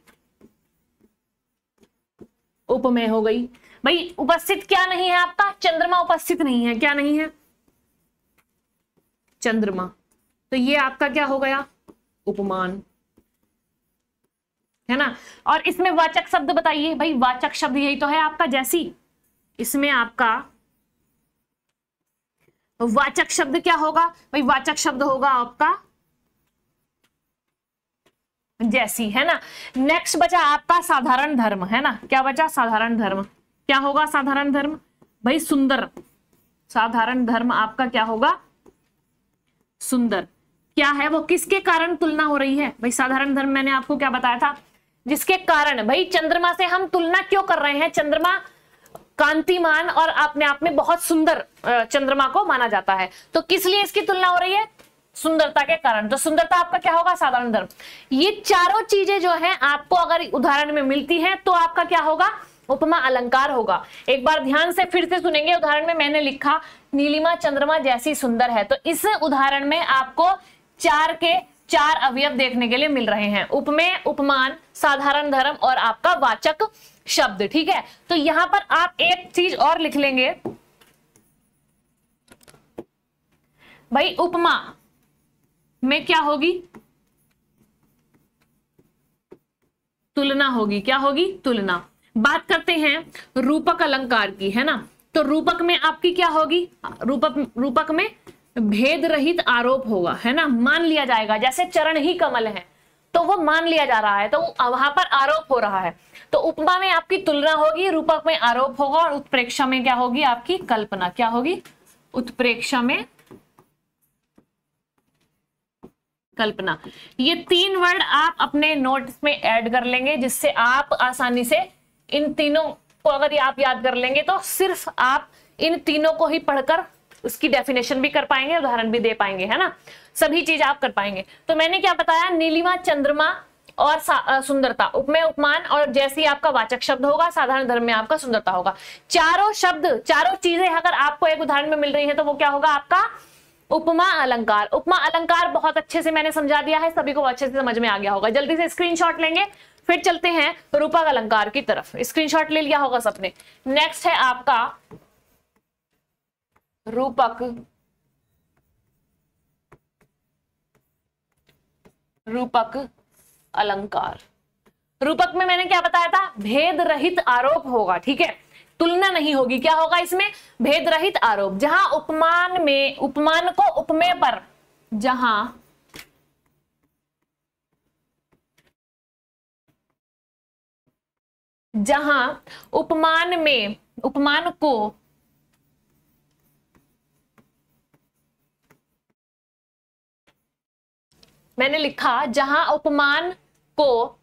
उपमेय हो गई। भाई उपस्थित क्या नहीं है आपका, चंद्रमा उपस्थित नहीं है। क्या नहीं है, चंद्रमा। तो ये आपका क्या हो गया, उपमान, है ना। और इसमें वाचक शब्द बताइए भाई, वाचक शब्द यही तो है आपका जैसी। इसमें आपका वाचक शब्द क्या होगा भाई, वाचक शब्द होगा आपका जैसी, है ना। नेक्स्ट बचा आपका साधारण धर्म, है ना। क्या बचा, साधारण धर्म। क्या होगा साधारण धर्म भाई, सुंदर। साधारण धर्म आपका क्या होगा, सुंदर। क्या है वो, किसके कारण तुलना हो रही है भाई, साधारण धर्म मैंने आपको क्या बताया था, जिसके कारण। भाई चंद्रमा से हम तुलना क्यों कर रहे हैं, चंद्रमा कांतिमान और अपने आप में बहुत सुंदर चंद्रमा को माना जाता है। तो किस लिए इसकी तुलना हो रही है, सुंदरता के कारण। तो सुंदरता आपका क्या होगा, साधारण धर्म। ये चारों चीजें जो हैं आपको अगर उदाहरण में मिलती हैं तो आपका क्या होगा, उपमा अलंकार होगा। एक बार ध्यान से फिर से सुनेंगे। उदाहरण में मैंने लिखा नीलिमा चंद्रमा जैसी सुंदर है। तो इस उदाहरण में आपको 4 के 4 अवयव देखने के लिए मिल रहे हैं, उपमेय, उपमान, साधारण धर्म और आपका वाचक शब्द, ठीक है। तो यहां पर आप एक चीज और लिख लेंगे भाई, उपमा में क्या होगी, तुलना होगी। क्या होगी, तुलना। बात करते हैं रूपक अलंकार की, है ना। तो रूपक में आपकी क्या होगी, रूपक में भेद रहित आरोप होगा, है ना, मान लिया जाएगा। जैसे चरण ही कमल है तो वो मान लिया जा रहा है, तो वहां पर आरोप हो रहा है। तो उपमा में आपकी तुलना होगी, रूपक में आरोप होगा, और उत्प्रेक्षा में क्या होगी आपकी कल्पना। क्या होगी, उत्प्रेक्षा में कल्पना। ये 3 वर्ड आप अपने नोट्स में ऐड कर लेंगे, जिससे आप आसानी से इन तीनों को अगर आप याद कर लेंगे तो सिर्फ आप इन तीनों को ही पढ़कर उसकी डेफिनेशन भी कर पाएंगे, उदाहरण भी दे पाएंगे, है ना, सभी चीज आप कर पाएंगे। तो मैंने क्या बताया, नीलिमा, चंद्रमा और सुंदरता, उपमेय, उपमान, और जैसी आपका वाचक शब्द होगा साधारण धर्म में आपका सुंदरता होगा। चारों शब्द, चारों चीजें अगर आपको एक उदाहरण में मिल रही है तो वो क्या होगा आपका उपमा अलंकार। उपमा अलंकार बहुत अच्छे से मैंने समझा दिया है, सभी को अच्छे से समझ में आ गया होगा। जल्दी से स्क्रीनशॉट लेंगे, फिर चलते हैं रूपक अलंकार की तरफ। स्क्रीनशॉट ले लिया होगा सबने। नेक्स्ट है आपका रूपक अलंकार। रूपक में मैंने क्या बताया था, भेद रहित आरोप होगा, ठीक है, तुलना नहीं होगी। क्या होगा इसमें, भेद रहित आरोप। जहां उपमान में उपमान को उपमेय पर, जहां उपमान में उपमान को मैंने लिखा, जहां उपमान को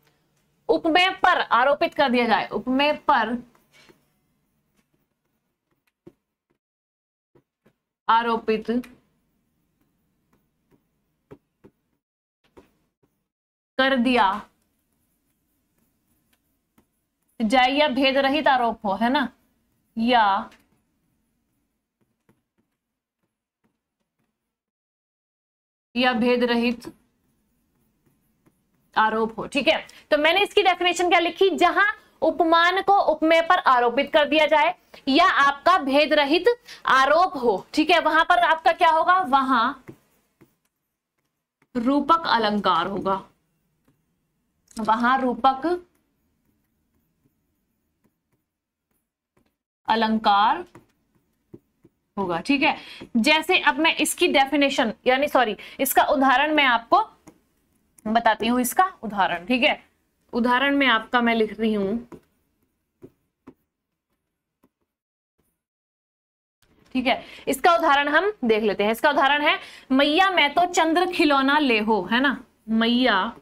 उपमेय पर आरोपित कर दिया जाए, उपमेय पर आरोपित कर दिया जाए, या भेद रहित आरोप हो, है ना, या भेद रहित आरोप हो, ठीक है। तो मैंने इसकी डेफिनेशन क्या लिखी, जहां उपमान को उपमेय पर आरोपित कर दिया जाए या आपका भेद रहित आरोप हो, ठीक है, वहां पर आपका क्या होगा, वहां रूपक अलंकार होगा, वहां रूपक अलंकार होगा, ठीक है। जैसे अब मैं इसकी डेफिनेशन यानी सॉरी इसका उदाहरण मैं आपको बताती हूं, इसका उदाहरण, ठीक है। उदाहरण में आपका मैं लिख रही हूं, ठीक है। इसका उदाहरण हम देख लेते हैं। इसका उदाहरण है, मैया मैं तो चंद्र खिलौना ले हो, है ना, मैया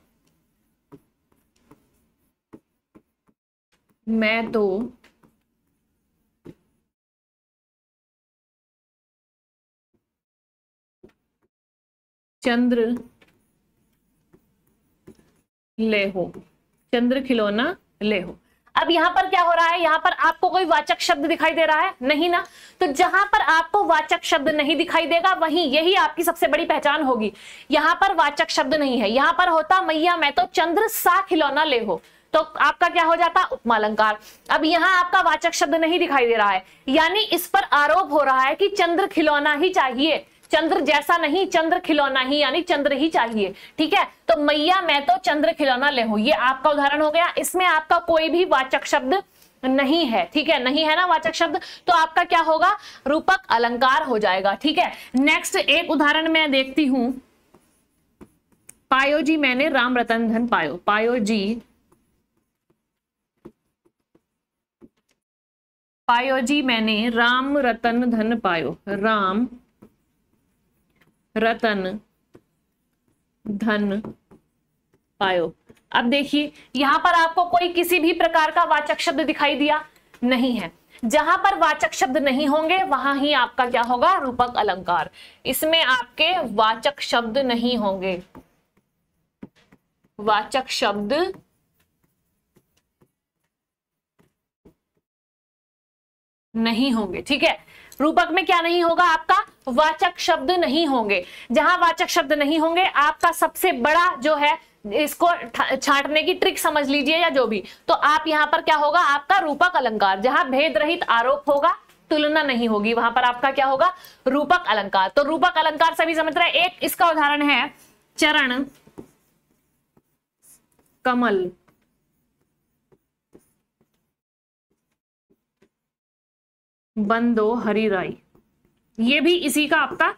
मैं तो चंद्र ले हो, चंद्र खिलौना ले हो। अब यहां पर क्या हो रहा है, यहां पर आपको कोई वाचक शब्द दिखाई दे रहा है नहीं ना, तो जहां पर आपको वाचक शब्द नहीं दिखाई देगा वहीं यही आपकी सबसे बड़ी पहचान होगी। यहां पर वाचक शब्द नहीं है, यहां पर होता मैया मैं तो चंद्र सा खिलौना ले हो, तो आपका क्या हो जाता उपमा अलंकार। अब यहां आपका वाचक शब्द नहीं दिखाई दे रहा है, यानी इस पर आरोप हो रहा है कि चंद्र खिलौना ही चाहिए, चंद्र जैसा नहीं, चंद्र खिलौना ही, यानी चंद्र ही चाहिए, ठीक है। तो मैया मैं तो चंद्र खिलौना ले हूं, ये आपका उदाहरण हो गया। इसमें आपका कोई भी वाचक शब्द नहीं है, ठीक है, नहीं है ना वाचक शब्द, तो आपका क्या होगा, रूपक अलंकार हो जाएगा, ठीक है। नेक्स्ट एक उदाहरण मैं देखती हूं, पायो जी मैंने राम रतन धन पायो, पायो जी मैंने राम रतन धन पायो, राम रतन धन पायो। अब देखिए यहां पर आपको कोई किसी भी प्रकार का वाचक शब्द दिखाई दिया नहीं है, जहां पर वाचक शब्द नहीं होंगे वहां ही आपका क्या होगा, रूपक अलंकार। इसमें आपके वाचक शब्द नहीं होंगे, वाचक शब्द नहीं होंगे, ठीक है। रूपक में क्या नहीं होगा आपका, वाचक शब्द नहीं होंगे। जहां वाचक शब्द नहीं होंगे आपका सबसे बड़ा जो है, इसको छांटने की ट्रिक समझ लीजिए या जो भी, तो आप यहां पर क्या होगा आपका रूपक अलंकार। जहां भेद रहित आरोप होगा, तुलना नहीं होगी, वहां पर आपका क्या होगा, रूपक अलंकार। तो रूपक अलंकार सभी समझ रहे हैं। एक इसका उदाहरण है चरण कमल, बंदो हरिराई, ये भी इसी का आपका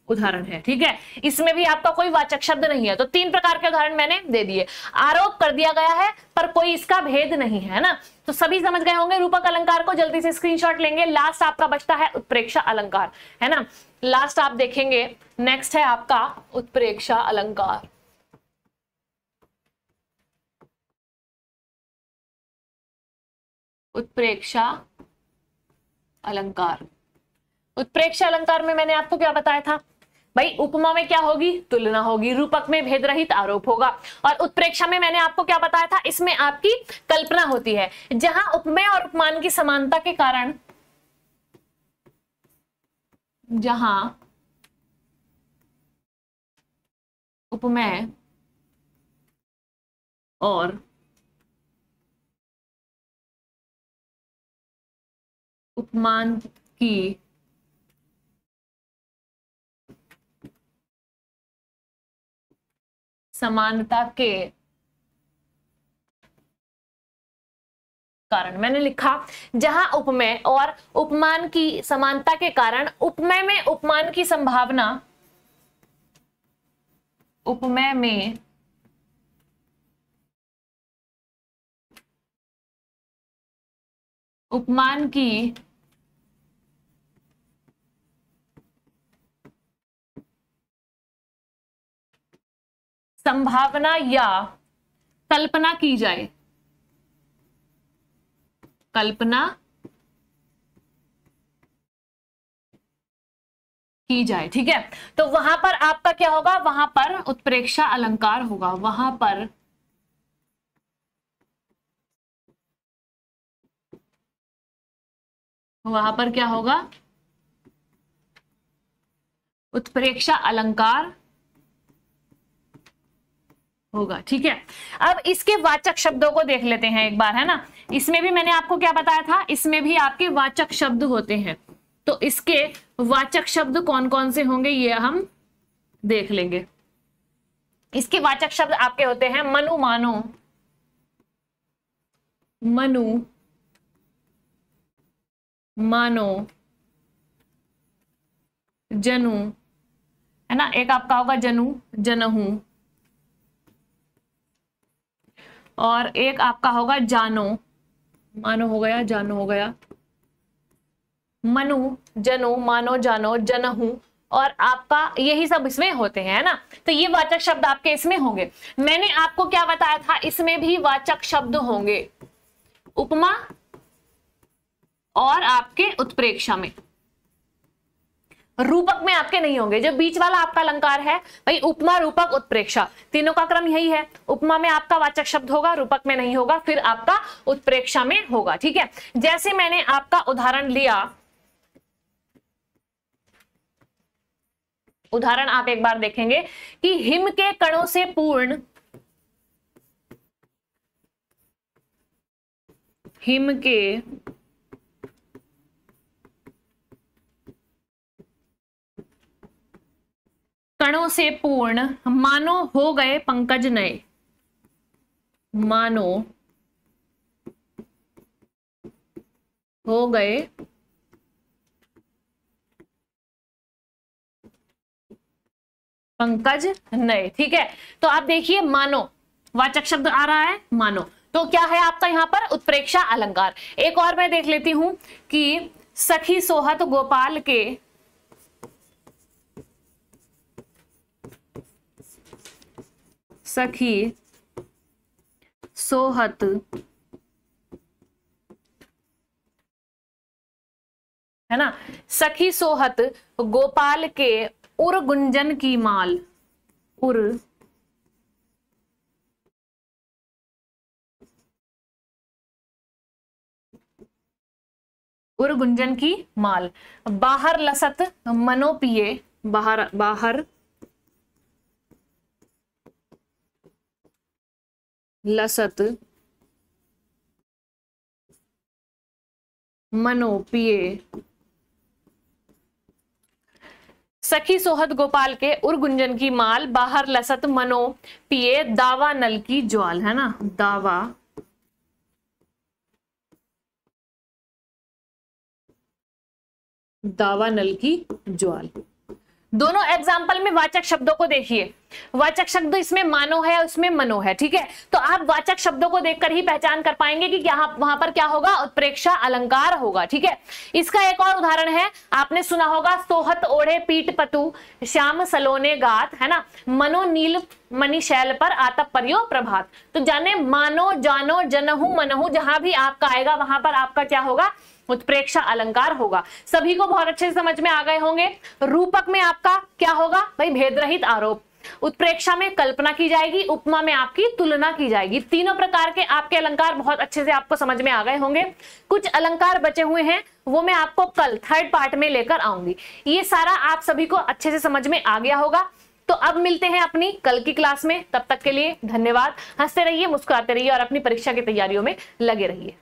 उदाहरण है। ठीक है, इसमें भी आपका कोई वाचक शब्द नहीं है। तो 3 प्रकार के उदाहरण मैंने दे दिए। आरोप कर दिया गया है पर कोई इसका भेद नहीं है ना, तो सभी समझ गए होंगे रूपक अलंकार को। जल्दी से स्क्रीनशॉट लेंगे। लास्ट आपका बचता है उत्प्रेक्षा अलंकार, है ना। लास्ट आप देखेंगे, नेक्स्ट है आपका उत्प्रेक्षा अलंकार। उत्प्रेक्षा अलंकार, उत्प्रेक्षा अलंकार में मैंने आपको क्या बताया था भाई, उपमा में क्या होगी, तुलना होगी, रूपक में भेद रहित आरोप होगा, और उत्प्रेक्षा में मैंने आपको क्या बताया था, इसमें आपकी कल्पना होती है, जहां उपमेय और उपमान की समानता के कारण, जहां उपमेय और उपमान की समानता के कारण, मैंने लिखा जहां उपमेय और उपमान की समानता के कारण उपमेय में उपमान की संभावना, उपमेय में उपमान की संभावना या कल्पना की जाए, कल्पना की जाए। ठीक है, तो वहां पर आपका क्या होगा, वहां पर उत्प्रेक्षा अलंकार होगा, वहां पर क्या होगा, उत्प्रेक्षा अलंकार होगा। ठीक है, अब इसके वाचक शब्दों को देख लेते हैं एक बार, है ना। इसमें भी मैंने आपको क्या बताया था, इसमें भी आपके वाचक शब्द होते हैं। तो इसके वाचक शब्द कौन कौन से होंगे ये हम देख लेंगे। इसके वाचक शब्द आपके होते हैं मनु मानो, मनु मानो, जनु, है ना, एक आपका होगा जनु जनहू, और एक आपका होगा जानो, मानो हो गया, जानो हो गया, मनु जनु मानो जानो जनहू, और आपका यही सब इसमें होते हैं, है ना। तो ये वाचक शब्द आपके इसमें होंगे। मैंने आपको क्या बताया था, इसमें भी वाचक शब्द होंगे उपमा और आपके उत्प्रेक्षा में, रूपक में आपके नहीं होंगे। जो बीच वाला आपका अलंकार है भाई, उपमा रूपक उत्प्रेक्षा, तीनों का क्रम यही है। उपमा में आपका वाचक शब्द होगा, रूपक में नहीं होगा, फिर आपका उत्प्रेक्षा में होगा। ठीक है, जैसे मैंने आपका उदाहरण लिया, उदाहरण आप एक बार देखेंगे कि हिम के कणों से पूर्ण, हिम के कणों से पूर्ण मानो हो गए पंकज नए, मानो हो गए पंकज नए। ठीक है, तो आप देखिए मानो वाचक शब्द आ रहा है, मानो, तो क्या है आपका यहां पर उत्प्रेक्षा अलंकार। एक और मैं देख लेती हूं कि सखी सोहत गोपाल के, सखी सोहत है ना, सखी सोहत गोपाल के उर गुंजन की माल, उर उर गुंजन की माल, बाहर लसत मनो पिए, बाहर बाहर लसत मनो पिए, सखी सोहत गोपाल के उर गुंजन की माल, बाहर लसत मनो पिए, दावा नल की ज्वाल, है ना, दावा दावानल की ज्वाल। दोनों एग्जाम्पल में वाचक शब्दों को देखिए, वाचक शब्द इसमें मानो है, उसमें मनो है, ठीक है। तो आप वाचक शब्दों को देखकर ही पहचान कर पाएंगे कि क्या वहां पर क्या होगा, उत्प्रेक्षा अलंकार होगा, ठीक है। इसका एक और उदाहरण है, आपने सुना होगा, सोहत ओढ़े पीठ पतु श्याम सलोने गात, है ना, मनो नील मणि शैल पर आतप पर्यो प्रभात। तो जाने मानो, जानो, जनहु, मनहु, जहां भी आपका आएगा वहां पर आपका क्या होगा, उत्प्रेक्षा अलंकार होगा। सभी को बहुत अच्छे से समझ में आ गए होंगे। रूपक में आपका क्या होगा भाई, भेद रहित आरोप। उत्प्रेक्षा में कल्पना की जाएगी, उपमा में आपकी तुलना की जाएगी। तीनों प्रकार के आपके अलंकार बहुत अच्छे से आपको समझ में आ गए होंगे। कुछ अलंकार बचे हुए हैं, वो मैं आपको कल थर्ड पार्ट में लेकर आऊंगी। ये सारा आप सभी को अच्छे से समझ में आ गया होगा। तो अब मिलते हैं अपनी कल की क्लास में, तब तक के लिए धन्यवाद। हंसते रहिए, मुस्कुराते रहिए और अपनी परीक्षा की तैयारियों में लगे रहिए।